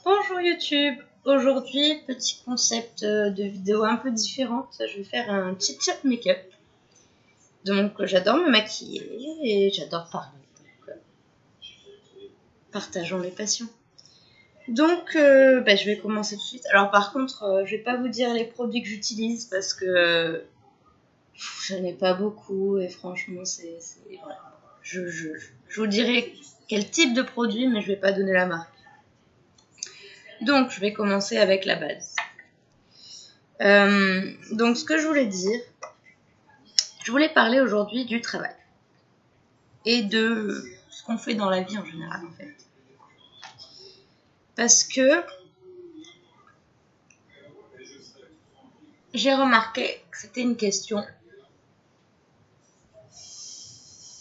Bonjour YouTube, aujourd'hui petit concept de vidéo un peu différente, je vais faire un chit chat make-up. Donc j'adore me maquiller et j'adore parler, donc partageons les passions. Donc je vais commencer tout de suite. Alors par contre je vais pas vous dire les produits que j'utilise parce que je n'en ai pas beaucoup et franchement voilà. Je vous dirai quel type de produit mais je vais pas donner la marque. Donc, je vais commencer avec la base. Donc, ce que je voulais dire, je voulais parler aujourd'hui du travail et de ce qu'on fait dans la vie en général, en fait. Parce que j'ai remarqué que c'était une question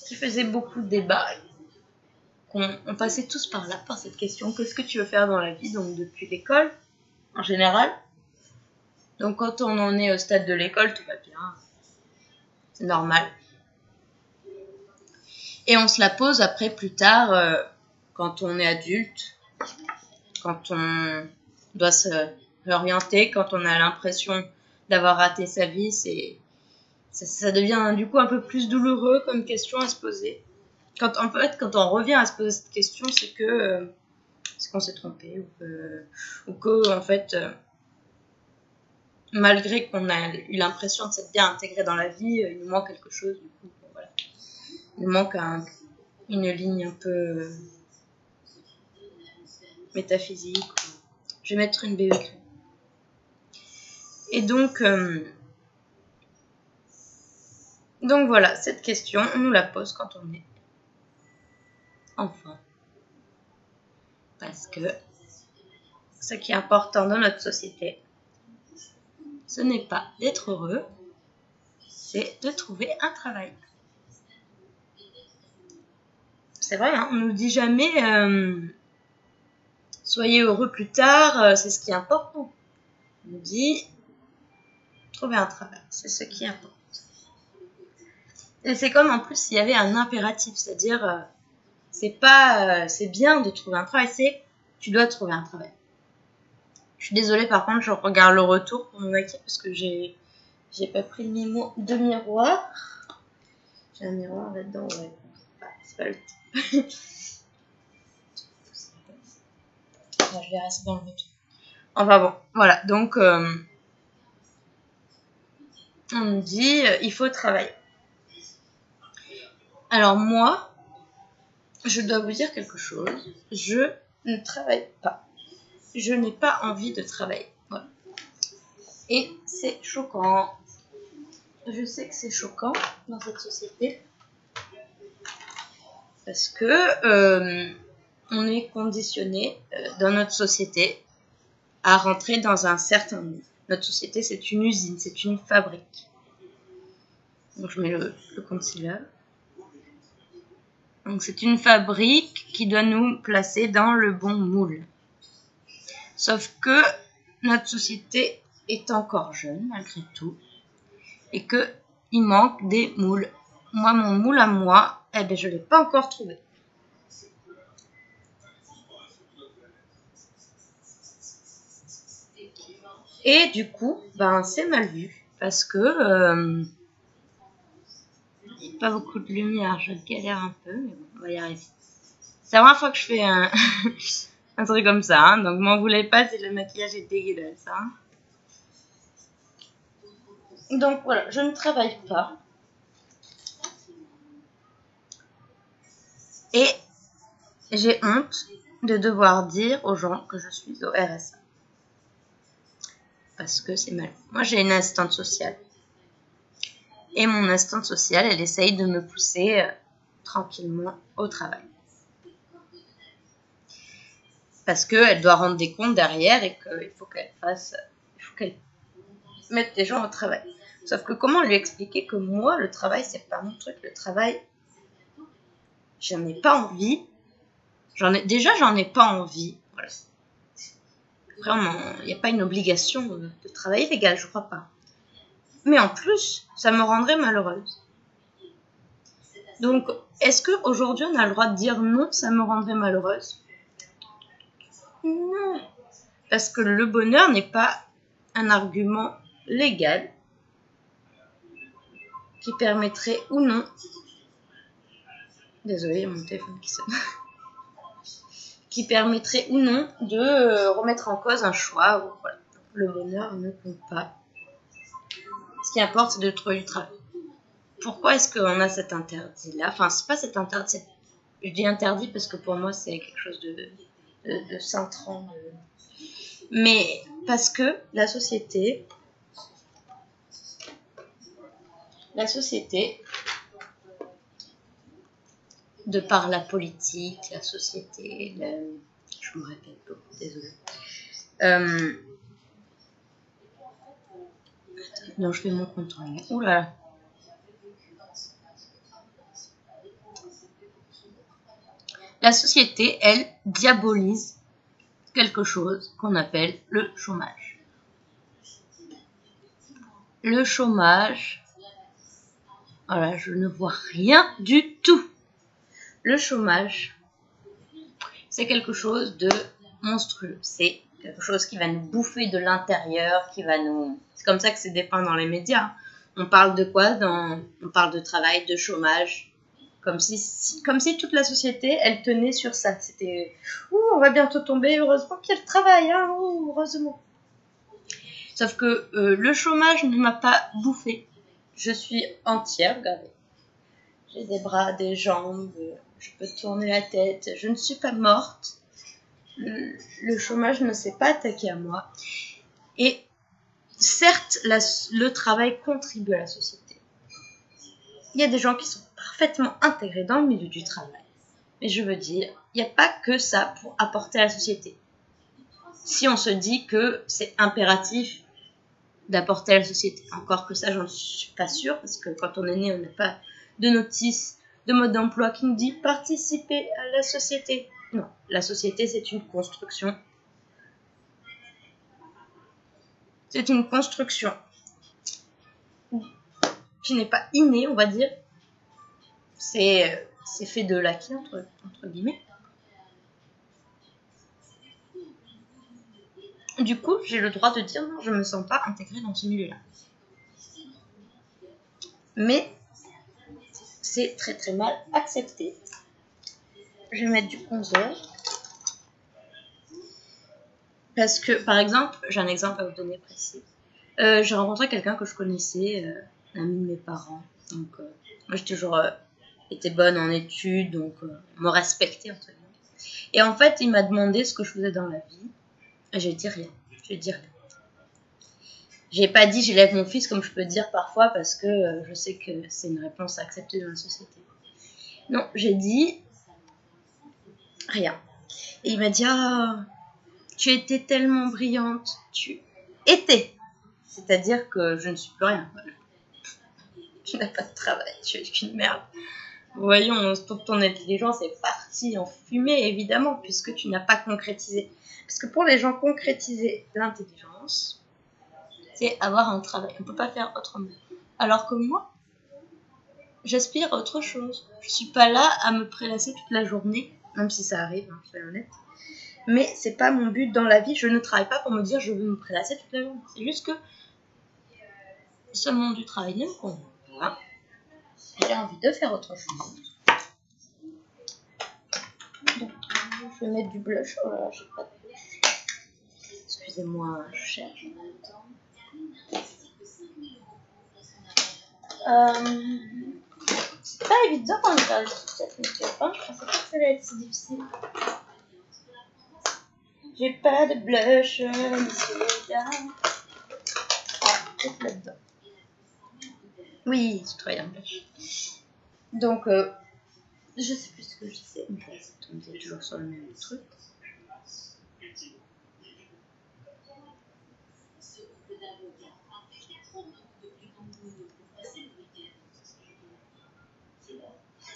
qui faisait beaucoup de débats. On passait tous par là, par cette question. Qu'est-ce que tu veux faire dans la vie? Donc, depuis l'école, en général. Donc, quand on en est au stade de l'école, tout va bien. C'est normal. Et on se la pose après, plus tard, quand on est adulte, quand on doit se réorienter, quand on a l'impression d'avoir raté sa vie, ça devient du coup un peu plus douloureux comme question à se poser. Quand on revient à se poser cette question, c'est qu'on s'est trompé ou que en fait, malgré qu'on a eu l'impression de s'être bien intégré dans la vie, il nous manque quelque chose. Du coup, voilà. Il nous manque une ligne un peu métaphysique. Je vais mettre une BE. Et donc voilà, cette question, on nous la pose quand on est enfant. Parce que ce qui est important dans notre société, ce n'est pas d'être heureux, c'est de trouver un travail. C'est vrai, hein, on nous dit jamais soyez heureux plus tard, c'est ce qui importe. Non. On nous dit trouver un travail, c'est ce qui importe. Et c'est comme en plus il y avait un impératif, c'est-à-dire c'est bien de trouver un travail, c'est tu dois trouver un travail. Je suis désolée, par contre, je regarde le retour pour me maquiller parce que j'ai pas pris de miroir. J'ai un miroir là-dedans, ouais. C'est pas le type. Je vais rester dans le retour. Enfin bon, voilà. Donc, on nous dit, il faut travailler. Alors moi, je dois vous dire quelque chose. Je ne travaille pas. Je n'ai pas envie de travailler. Voilà. Et c'est choquant. Je sais que c'est choquant dans cette société. Parce que on est conditionné dans notre société à rentrer dans un certain moule. Notre société, c'est une usine, c'est une fabrique. Donc je mets le concealer. Donc c'est une fabrique qui doit nous placer dans le bon moule. Sauf que notre société est encore jeune malgré tout et que il manque des moules. Moi, mon moule à moi, je l'ai pas encore trouvé. Et du coup, c'est mal vu parce que il n'y a pas beaucoup de lumière, je galère un peu, mais bon, on va y arriver. C'est la première fois que je fais un truc comme ça, hein, donc m'en voulez pas si le maquillage est dégueulasse. Hein. Donc voilà, je ne travaille pas. Et j'ai honte de devoir dire aux gens que je suis au RSA. Parce que c'est mal. Moi, j'ai une assistante sociale. Et mon assistante sociale, elle essaye de me pousser tranquillement au travail. Parce qu'elle doit rendre des comptes derrière et qu'il faut qu'elle mette des gens au travail. Sauf que comment lui expliquer que moi, le travail, c'est pas mon truc. Le travail, j'en ai pas envie. J'en ai pas envie. Voilà. Vraiment, il n'y a pas une obligation de travailler légal, je crois pas. Mais en plus, ça me rendrait malheureuse. Donc, est-ce qu'aujourd'hui, on a le droit de dire non, ça me rendrait malheureuse? Non. Parce que le bonheur n'est pas un argument légal qui permettrait ou non... Désolée, il y a mon téléphone qui sonne. Qui permettrait ou non de remettre en cause un choix. Ou, voilà. Le bonheur ne compte pas. Ce qui importe, c'est de trouver du travail. Pourquoi est-ce qu'on a cet interdit-là? Enfin, c'est pas cet interdit. Je dis interdit parce que pour moi, c'est quelque chose de cintrant. Mais parce que la société, de par la politique, la société, je me répète beaucoup, désolée. Non, je fais mon contrôle. Ouh là là. La société, elle, diabolise quelque chose qu'on appelle le chômage. Le chômage, voilà, je ne vois rien du tout. Le chômage, c'est quelque chose de monstrueux. C'est quelque chose qui va nous bouffer de l'intérieur, qui va nous... C'est comme ça que c'est dépeint dans les médias. On parle de quoi? On parle de travail, de chômage. Comme si toute la société, elle tenait sur ça. C'était, on va bientôt tomber, heureusement qu'il y a le travail, hein, heureusement. Sauf que le chômage ne m'a pas bouffé. Je suis entière, regardez. J'ai des bras, des jambes, je peux tourner la tête. Je ne suis pas morte. Le chômage ne s'est pas attaqué à moi. Et certes, le travail contribue à la société. Il y a des gens qui sont parfaitement intégrés dans le milieu du travail. Mais je veux dire, il n'y a pas que ça pour apporter à la société. Si on se dit que c'est impératif d'apporter à la société, encore que ça, j'en suis pas sûre, parce que quand on est né, on n'a pas de notice, de mode d'emploi qui nous dit participer à la société. Non, la société, c'est une construction. C'est une construction qui n'est pas innée, on va dire. C'est fait de l'acquis, entre guillemets. Du coup, j'ai le droit de dire non, je ne me sens pas intégrée dans ce milieu-là. Mais c'est très très mal accepté. Je vais mettre du 11h. Parce que, par exemple, j'ai un exemple à vous donner précis. J'ai rencontré quelqu'un que je connaissais, un ami de mes parents. Donc, moi, j'ai toujours été bonne en études, donc me respecter, entre guillemets. Et en fait, il m'a demandé ce que je faisais dans la vie. Et j'ai dit rien. J'ai pas dit j'élève mon fils comme je peux dire parfois parce que je sais que c'est une réponse acceptée dans la société. Non, j'ai dit rien. Et il m'a dit tu étais tellement brillante. Tu étais. C'est-à-dire que je ne suis plus rien. Voilà. Tu n'as pas de travail, tu es qu'une merde. Voyons, toute ton intelligence est partie en fumée, évidemment, puisque tu n'as pas concrétisé. Parce que pour les gens, concrétiser l'intelligence, c'est avoir un travail. On ne peut pas faire autrement. Alors que moi, j'aspire à autre chose. Je ne suis pas là à me prélasser toute la journée, même si ça arrive, hein, soyons honnêtes. Mais c'est pas mon but dans la vie. Je ne travaille pas pour me dire je veux me prélasser toute la journée. C'est juste que ce monde du travail ne me convient pas. J'ai envie de faire autre chose. Donc, je vais mettre du blush. Oh là là, j'ai pas de blush. Excusez-moi, je cherche en même temps. C'est pas évident quand je parle de cette make-up. Hein. Je pensais pas que ça allait être si difficile. J'ai pas de blush, messieurs les dames. Peut-être là-dedans. Oui, c'est toi, il y a un blush. Donc, je sais plus ce que je disais. Mais ça tombe toujours sur le même truc.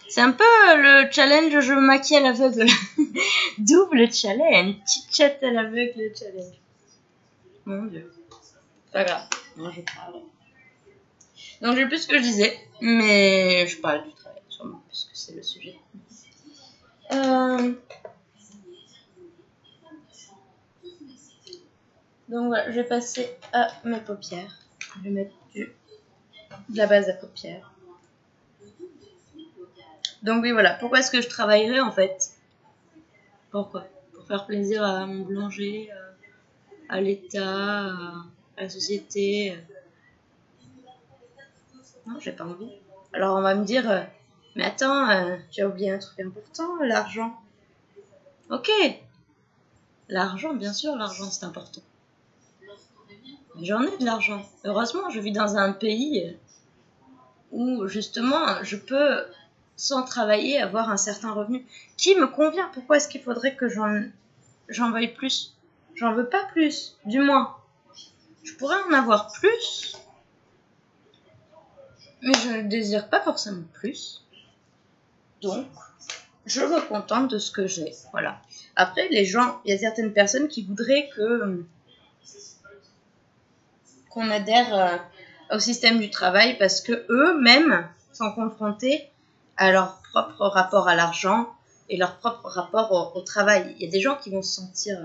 C'est un peu le challenge je me maquille à l'aveugle. Double challenge. Chit-chat à l'aveugle challenge. Mon Dieu. C'est pas grave. Moi, je parle. Donc, j'ai plus ce que je disais. Mais je parle du travail, sûrement, puisque c'est le sujet. Donc voilà, je vais passer à mes paupières. Je vais mettre de la base à paupières. Donc oui, voilà. Pourquoi est-ce que je travaillerais en fait? Pourquoi? Pour faire plaisir à mon boulanger, à l'État, à la société. Non, j'ai pas envie. Alors on va me dire, mais attends, tu as oublié un truc important, l'argent. Ok, l'argent, bien sûr, l'argent c'est important. Mais j'en ai de l'argent. Heureusement, je vis dans un pays où justement je peux, sans travailler, avoir un certain revenu qui me convient. Pourquoi est-ce qu'il faudrait que j'en veuille plus? J'en veux pas plus, du moins. Je pourrais en avoir plus, mais je ne désire pas forcément plus. Donc, je me contente de ce que j'ai. Voilà. Après, les gens, il y a certaines personnes qui voudraient qu'on adhère au système du travail parce que eux-mêmes sont confrontés à leur propre rapport à l'argent et leur propre rapport au travail. Il y a des gens qui vont se sentir...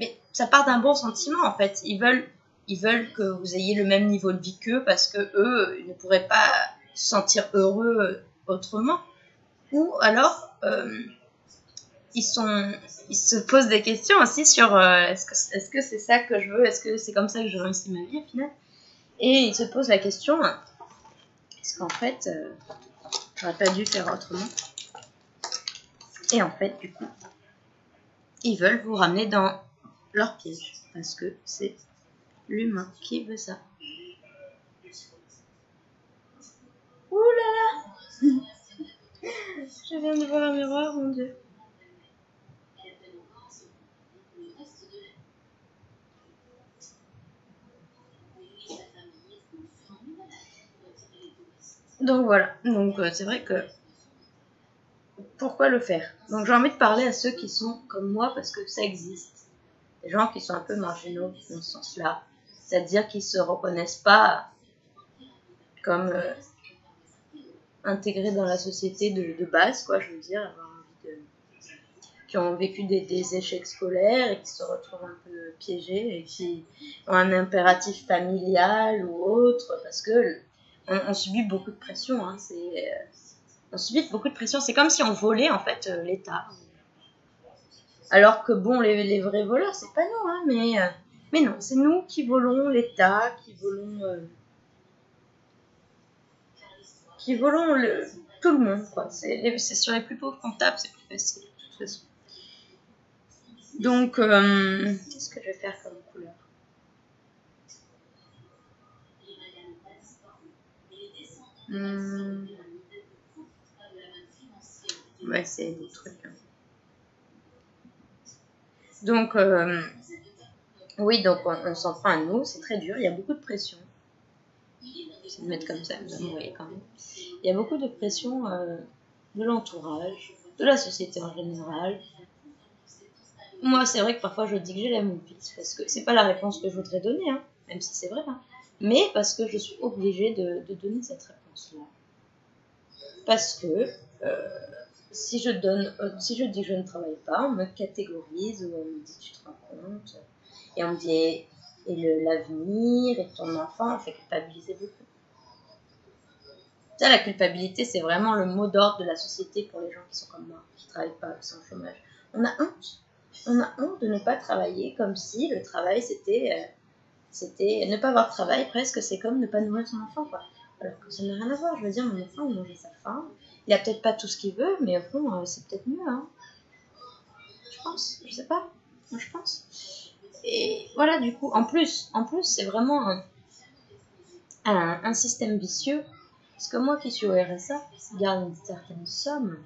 Mais ça part d'un bon sentiment, en fait. Ils veulent que vous ayez le même niveau de vie qu'eux parce que eux ne pourraient pas se sentir heureux autrement. Ou alors, ils se posent des questions aussi sur est-ce que c'est ça que je veux? Est-ce que c'est comme ça que je réussis ma vie au final? Et ils se posent la question, est-ce qu'en fait, j'aurais pas dû faire autrement? Et en fait, du coup, ils veulent vous ramener dans leur piège parce que c'est l'humain qui veut ça. Ouh là là. Je viens de voir un miroir, mon Dieu. Donc voilà, donc c'est vrai que pourquoi le faire? Donc j'ai envie de parler à ceux qui sont comme moi parce que ça existe. Des gens qui sont un peu marginaux dans ce sens-là, c'est-à-dire qu'ils se reconnaissent pas comme intégrés dans la société de base, quoi, je veux dire, avoir envie de... qui ont vécu des échecs scolaires et qui se retrouvent un peu piégés et qui ont un impératif familial ou autre, parce que on subit beaucoup de pression, hein, on subit beaucoup de pression, c'est comme si on volait en fait l'État. Alors que bon, les vrais voleurs, c'est pas nous, hein, mais non, c'est nous qui volons l'État, qui volons tout le monde, quoi. C'est sur les plus pauvres qu'on tape, c'est plus facile, de toute façon. Donc, qu'est-ce que je vais faire comme couleur? Ouais, c'est des trucs. Hein. Donc, oui, donc on s'en prend à nous, c'est très dur, il y a beaucoup de pression. Je vais le mettre comme ça, vous voyez quand même. Il y a beaucoup de pression de l'entourage, de la société en général. Moi, c'est vrai que parfois je dis que j'aime mon fils, parce que c'est pas la réponse que je voudrais donner, hein, même si c'est vrai, hein, mais parce que je suis obligée de donner cette réponse-là. Parce que si je dis que je ne travaille pas, on me catégorise, ou on me dit tu te rends compte, et on me dit et l'avenir, et ton enfant, on fait culpabiliser beaucoup. Ça, la culpabilité, c'est vraiment le mot d'ordre de la société pour les gens qui sont comme moi, qui ne travaillent pas, qui sont au chômage. On a honte. On a honte de ne pas travailler, comme si le travail, c'était ne pas avoir de travail, presque, c'est comme ne pas nourrir son enfant, quoi. Alors que ça n'a rien à voir. Je veux dire, mon enfant, il mange à sa faim. Il a peut-être pas tout ce qu'il veut, mais au fond, c'est peut-être mieux, hein. Je pense, je sais pas. Moi, je pense. Et voilà, du coup, en plus, c'est vraiment un système vicieux. Parce que moi qui suis au RSA, qui garde une certaine somme,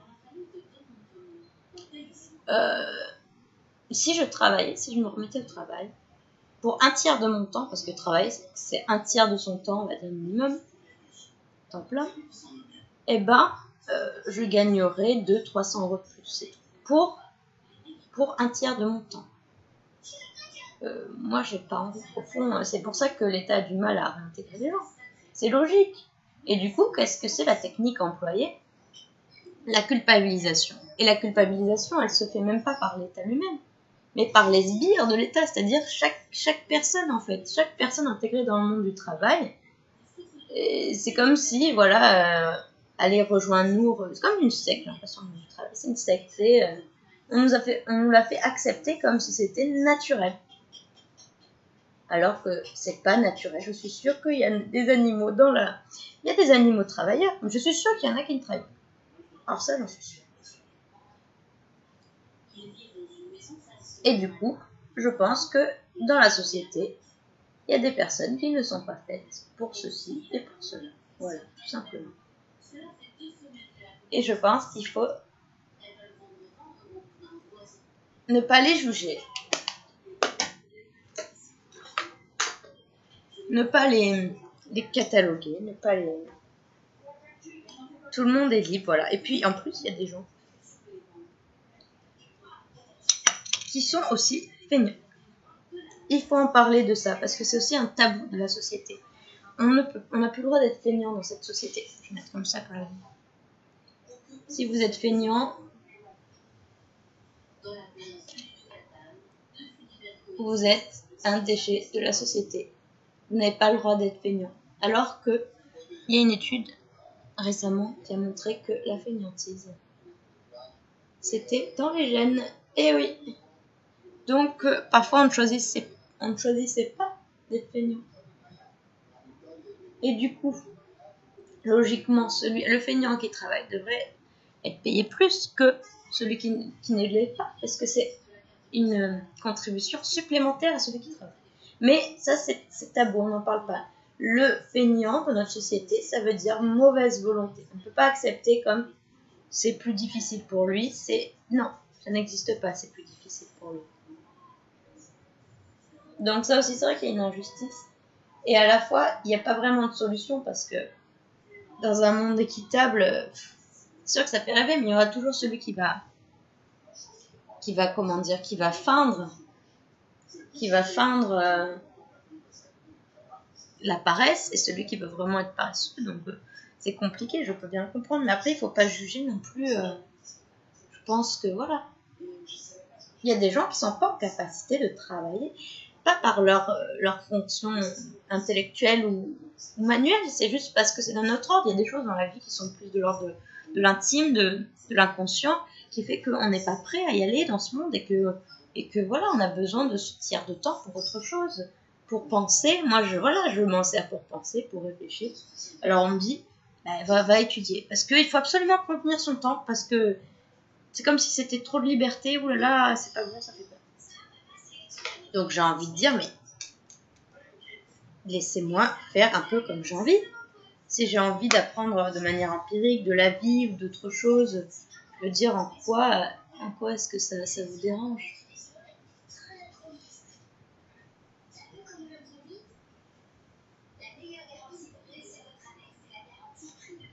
si je travaillais, si je me remettais au travail, pour un tiers de mon temps, parce que travailler, c'est un tiers de son temps, on va dire minimum, temps plein, eh ben, je gagnerais 200-300 euros de plus, c'est tout. Pour un tiers de mon temps. Moi, j'ai pas envie. Au fond, c'est pour ça que l'État a du mal à réintégrer les gens. C'est logique. Et du coup, qu'est-ce que c'est la technique employée? La culpabilisation. Et la culpabilisation, elle se fait même pas par l'État lui-même. mais par les sbires de l'État, c'est-à-dire chaque personne en fait, chaque personne intégrée dans le monde du travail. C'est comme si, voilà, aller rejoindre nous, c'est comme une secte, j'ai l'impression du travail, c'est une secte, on nous l'a fait accepter comme si c'était naturel. Alors que c'est pas naturel. Je suis sûre qu'il y a des animaux il y a des animaux travailleurs, mais je suis sûre qu'il y en a qui ne travaillent pas. Alors ça, j'en suis sûre. Et du coup, je pense que dans la société, il y a des personnes qui ne sont pas faites pour ceci et pour cela. Voilà, tout simplement. Et je pense qu'il faut ne pas les juger. Ne pas les cataloguer, ne pas les... Tout le monde est libre, voilà. Et puis, en plus, il y a des gens qui sont aussi feignants. Il faut en parler de ça, parce que c'est aussi un tabou de la société. On n'a plus le droit d'être feignant dans cette société. Je vais mettre comme ça quand même. Si vous êtes feignant, vous êtes un déchet de la société. Vous n'avez pas le droit d'être feignant. Alors que il y a une étude récemment qui a montré que la feignantise, c'était dans les gènes. Et oui. Donc, parfois, on ne choisissait pas d'être feignant. Et du coup, logiquement, le feignant qui travaille devrait être payé plus que celui qui ne l'est pas, parce que c'est une contribution supplémentaire à celui qui travaille. Mais ça, c'est tabou, on n'en parle pas. Le feignant dans notre société, ça veut dire mauvaise volonté. On ne peut pas accepter comme c'est plus difficile pour lui. Non, ça n'existe pas, c'est plus difficile pour lui. Donc ça aussi, c'est vrai qu'il y a une injustice. Et à la fois, il n'y a pas vraiment de solution parce que dans un monde équitable, c'est sûr que ça fait rêver, mais il y aura toujours celui qui va feindre la paresse et celui qui veut vraiment être paresseux. Donc c'est compliqué, je peux bien le comprendre. Mais après, il ne faut pas juger non plus. Je pense que voilà. Il y a des gens qui ne sont pas en capacité de travailler, pas par leur fonction intellectuelle ou manuelle, c'est juste parce que c'est dans notre ordre. Il y a des choses dans la vie qui sont plus de l'ordre de l'intime, de l'inconscient, qui fait qu'on n'est pas prêt à y aller dans ce monde et que voilà, on a besoin de ce tiers de temps pour autre chose, pour penser. Moi, je m'en sers pour penser, pour réfléchir. Alors on me dit, va étudier, parce qu'il faut absolument contenir son temps, parce que c'est comme si c'était trop de liberté. Ouh là là, c'est pas bon, ça fait peur. Donc j'ai envie de dire, mais laissez-moi faire un peu comme j'ai envie. Si j'ai envie d'apprendre de manière empirique de la vie ou d'autres choses, je veux dire en quoi est-ce que ça vous dérange?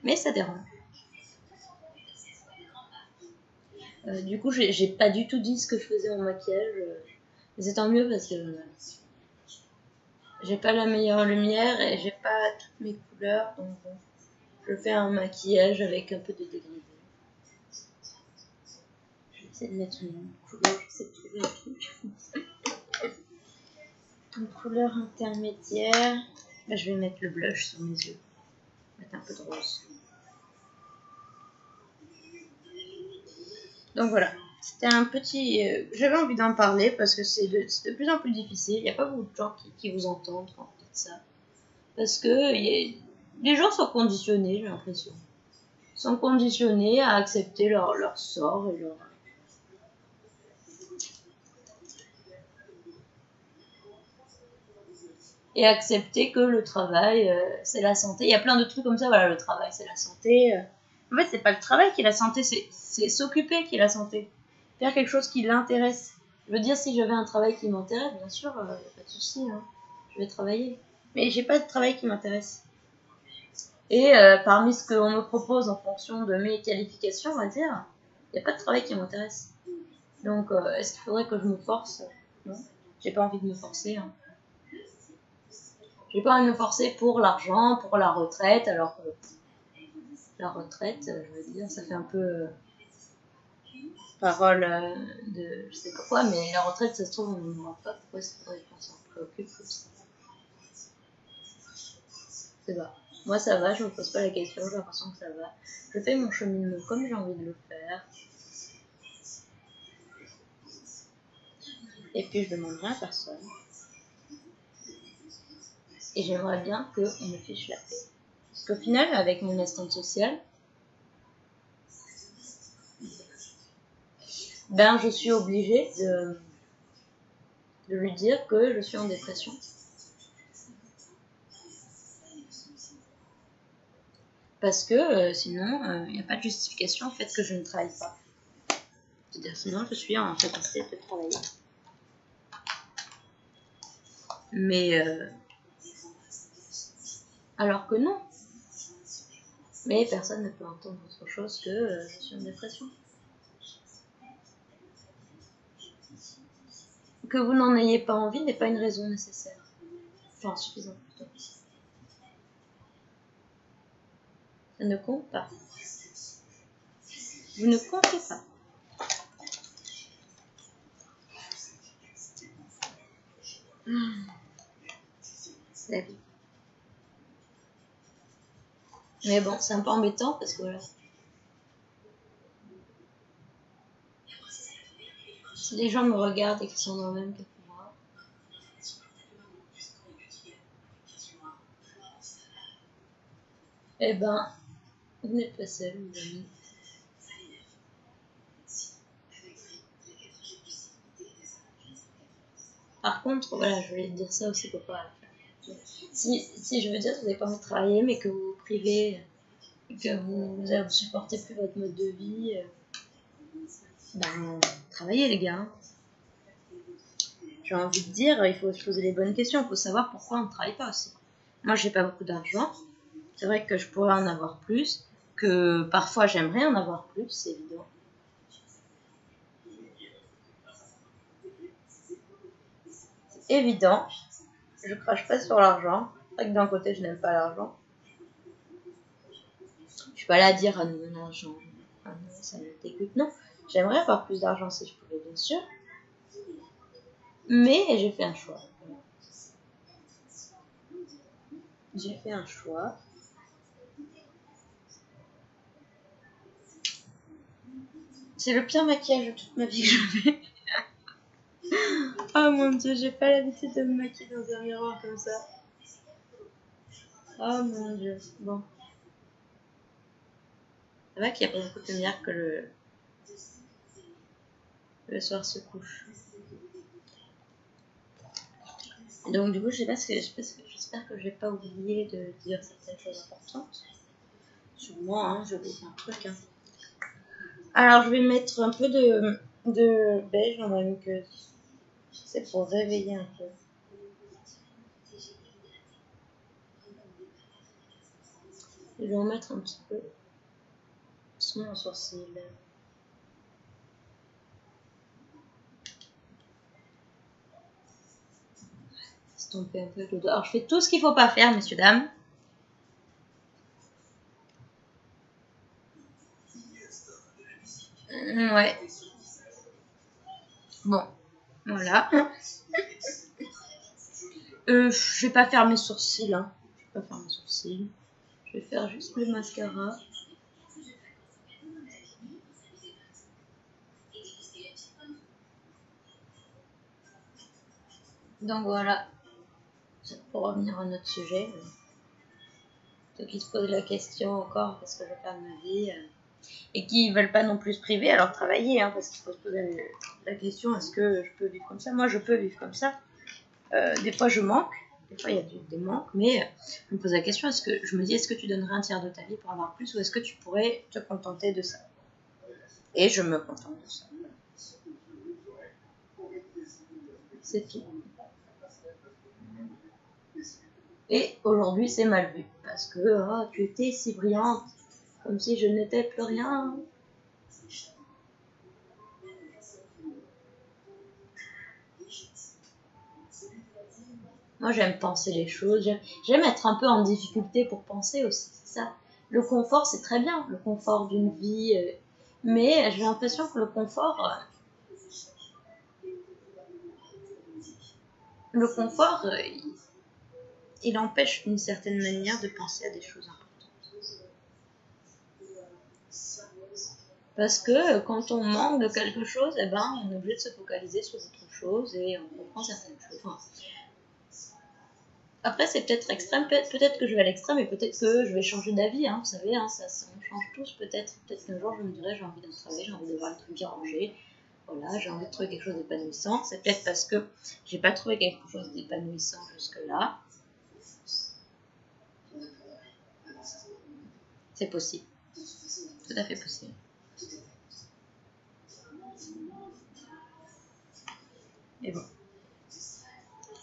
Mais ça dérange. Du coup, j'ai pas du tout dit ce que je faisais en maquillage. Mais c'est tant mieux parce que j'ai pas la meilleure lumière et j'ai pas toutes mes couleurs. Donc bon, je fais un maquillage avec un peu de dégradé. Je vais essayer de mettre une couleur, je sais trouver un truc. Une couleur intermédiaire. Là, je vais mettre le blush sur mes yeux. Mettre un peu de rose. Donc voilà. C'était un petit... j'avais envie d'en parler parce que c'est de plus en plus difficile. Il n'y a pas beaucoup de gens qui vous entendent quand vous dites ça. Parce que les gens sont conditionnés, j'ai l'impression. Ils sont conditionnés à accepter leur sort et et accepter que le travail, c'est la santé. Il y a plein de trucs comme ça, voilà, le travail, c'est la santé. En fait, c'est pas le travail qui est la santé, c'est s'occuper qui est la santé. Faire quelque chose qui l'intéresse. Je veux dire, si j'avais un travail qui m'intéresse, bien sûr, il n'y a pas de souci, hein, je vais travailler. Mais j'ai pas de travail qui m'intéresse. Et parmi ce qu'on me propose en fonction de mes qualifications, on va dire, il n'y a pas de travail qui m'intéresse. Donc, est-ce qu'il faudrait que je me force? Non, j'ai pas envie de me forcer. Hein. J'ai pas envie de me forcer pour l'argent, pour la retraite, alors que la retraite, je veux dire, ça fait un peu... parole de je sais pas quoi, mais la retraite, ça se trouve, on ne voit pas. Pourquoi c'est faudrait qu'on s'en préoccupe comme ça? C'est pas. Moi, ça va, je me pose pas la question, j'ai l'impression que ça va. Je fais mon cheminement comme j'ai envie de le faire. Et puis, je demanderai à personne. Et j'aimerais bien qu'on me fiche la paix. Parce qu'au final, avec mon assistante sociale, ben, je suis obligée de lui dire que je suis en dépression. Parce que sinon, il n'y a pas de justification au fait que je ne travaille pas. C'est-à-dire, sinon, je suis en capacité de travailler. Mais, alors que non. Mais personne ne peut entendre autre chose que je suis en dépression. Que vous n'en ayez pas envie n'est pas une raison nécessaire. Enfin, suffisante plutôt. Ça ne compte pas. Vous ne comptez pas. C'est la vie. Mais bon, c'est un peu embêtant parce que voilà. Si les gens me regardent et qu'ils sont dans le même cas que moi, eh ben, vous n'êtes pas seul, mes amis. Par contre, voilà, je voulais te dire ça aussi pour pas. Si je veux dire que vous n'avez pas envie de travailler, mais que vous vous privez, que vous supportez plus votre mode de vie, ben, travaillez les gars. J'ai envie de dire, il faut se poser les bonnes questions, il faut savoir pourquoi on ne travaille pas aussi. Moi, j'ai pas beaucoup d'argent. C'est vrai que je pourrais en avoir plus, que parfois j'aimerais en avoir plus, c'est évident. C'est évident. Je crache pas sur l'argent. C'est vrai que d'un côté, je n'aime pas l'argent. Je suis pas là à dire, ah non, l'argent, ah non, ça me dégoûte. Non, j'aimerais avoir plus d'argent si je pouvais, bien sûr. Mais j'ai fait un choix. J'ai fait un choix. C'est le pire maquillage de toute ma vie que je fais. Oh mon dieu, j'ai pas l'habitude de me maquiller dans un miroir comme ça. Oh mon dieu. Bon. C'est vrai qu'il n'y a pas beaucoup de lumière que le soir se couche. Donc du coup, j'espère que je n'ai pas oublié de dire certaines choses importantes. Sûrement, hein, je vais dire un truc. Hein. Alors, je vais mettre un peu de beige dans ma muqueuse. C'est pour réveiller un peu. Je vais en mettre un petit peu sur mon sourcil. Estomper un peu de l'odeur. Alors, je fais tout ce qu'il ne faut pas faire, messieurs, dames. Ouais. Bon, voilà. Je vais pas faire mes sourcils. Hein. Je vais pas faire mes sourcils. Je vais faire juste le mascara. Donc voilà. Pour revenir à notre sujet. Ceux qui se posent la question encore, qu'est-ce que je vais faire de ma vie et qui ne veulent pas non plus se priver, alors travailler, hein, parce qu'il faut se poser la question, est-ce que je peux vivre comme ça? Moi, je peux vivre comme ça. Des fois, je manque. Des fois, il y a des manques, mais je me pose la question, je me dis, est-ce que tu donnerais un tiers de ta vie pour avoir plus, ou est-ce que tu pourrais te contenter de ça? Et je me contente de ça. C'est tout. Et aujourd'hui, c'est mal vu, parce que oh, tu étais si brillante, comme si je n'étais plus rien. Moi, j'aime penser les choses, j'aime être un peu en difficulté pour penser aussi, c'est ça. Le confort, c'est très bien, le confort d'une vie Mais j'ai l'impression que le confort, il empêche d'une certaine manière de penser à des choses importantes. Parce que quand on manque de quelque chose, eh ben, on est obligé de se focaliser sur autre chose et on comprend certaines choses. Enfin, après, c'est peut-être extrême, peut-être que je vais à l'extrême et peut-être que je vais changer d'avis, hein, vous savez, hein, ça, on change tous peut-être. Peut-être qu'un jour je me dirai j'ai envie d'un travail, j'ai envie de voir les trucs bien rangés, voilà, j'ai envie de trouver quelque chose d'épanouissant. C'est peut-être parce que j'ai pas trouvé quelque chose d'épanouissant jusque-là. C'est possible, tout à fait possible. Mais bon,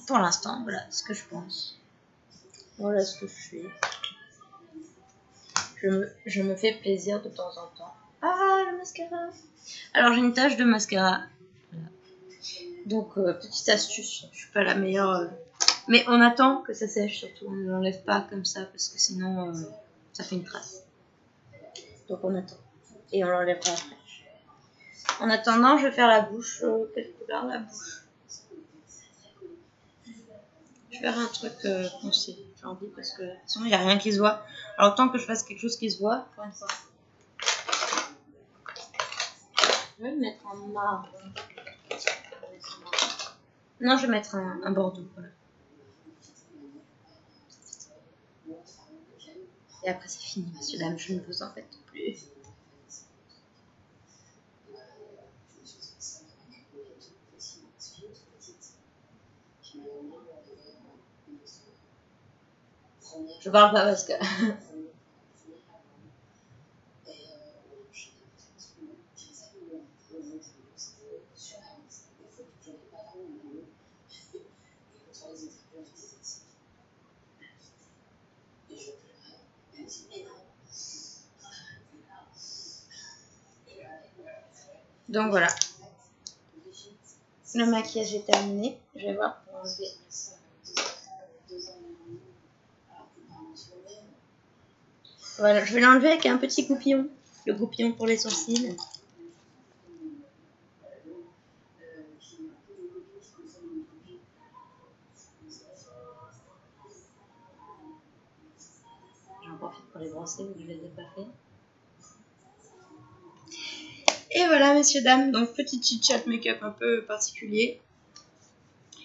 pour l'instant, voilà ce que je pense. Voilà ce que je fais. Je me fais plaisir de temps en temps. Ah, le mascara! Alors, j'ai une tache de mascara. Voilà. Donc, petite astuce, je suis pas la meilleure. Mais on attend que ça sèche surtout. On ne l'enlève pas comme ça parce que sinon, ça fait une trace. Donc, on attend. Et on l'enlèvera après. En attendant, je vais faire la bouche. Quelle couleur la bouche? Je vais faire un truc foncé, j'ai envie, parce que sinon il n'y a rien qui se voit. Alors tant que je fasse quelque chose qui se voit, pour une fois. Je vais le mettre en marron. Non, je vais mettre un bordeaux, voilà. Et après c'est fini, messieurs, dames, je ne vous embête plus. Je parle pas parce que... Donc voilà. Le maquillage est terminé. Je vais voir pour enlever. Voilà, je vais l'enlever avec un petit goupillon. Le goupillon pour les sourcils. J'en profite pour les brosser, mais je les ai pas fait. Et voilà, messieurs, dames, donc petit chit-chat make-up un peu particulier.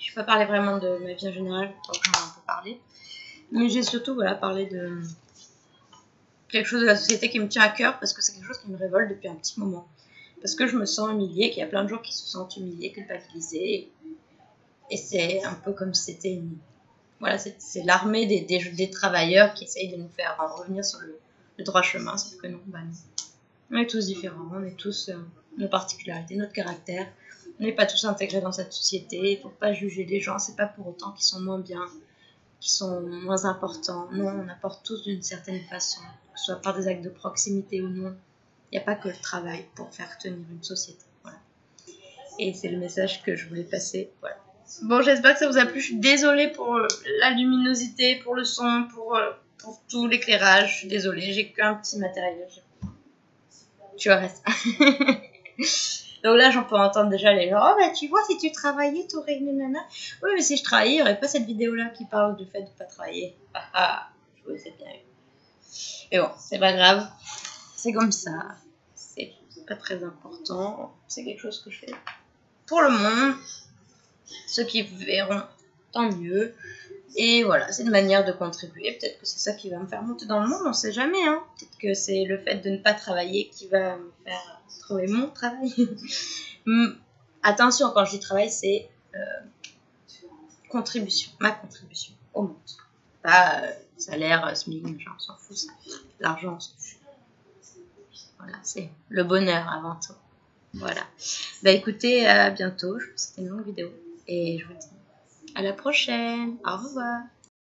Je vais pas parler vraiment de ma vie en général, j'en ai un peu parlé. Mais j'ai surtout parlé de quelque chose de la société qui me tient à cœur, parce que c'est quelque chose qui me révolte depuis un petit moment. Parce que je me sens humiliée, qu'il y a plein de gens qui se sentent humiliés, culpabilisés. Et c'est un peu comme si c'était une... Voilà, c'est l'armée des travailleurs qui essayent de nous faire revenir sur le droit chemin, sauf que non, bah non. On est tous différents, on est tous nos particularités, notre caractère. On n'est pas tous intégrés dans cette société. Il ne faut pas juger les gens. C'est pas pour autant qu'ils sont moins bien, qu'ils sont moins importants. Non, on apporte tous d'une certaine façon, que ce soit par des actes de proximité ou non. Il n'y a pas que le travail pour faire tenir une société. Voilà. Et c'est le message que je voulais passer. Voilà. Bon, j'espère que ça vous a plu. Je suis désolée pour la luminosité, pour le son, pour tout l'éclairage. Je suis désolée, j'ai qu'un petit matériel. Tu vois, reste. Donc là, j'en peux entendre déjà les gens. Oh, bah, tu vois, si tu travaillais, t'aurais une nana. Oui, mais si je travaillais, il n'y aurait pas cette vidéo-là qui parle du fait de ne pas travailler. Ah ah, je vous ai bien eu. Et bon, c'est pas grave. C'est comme ça. C'est pas très important. C'est quelque chose que je fais pour le monde. Ceux qui verront, tant mieux. Et voilà, c'est une manière de contribuer. Peut-être que c'est ça qui va me faire monter dans le monde, on sait jamais. Hein. Peut-être que c'est le fait de ne pas travailler qui va me faire trouver mon travail. Attention, quand je dis travail, c'est contribution, ma contribution au monde. Pas salaire, SMIC, on s'en fout. Ça. L'argent, on s'en fout. Voilà, c'est le bonheur avant tout. Voilà. Bah écoutez, à bientôt. Je pense que c'était une longue vidéo. Et je vous dis à la prochaine. Au revoir.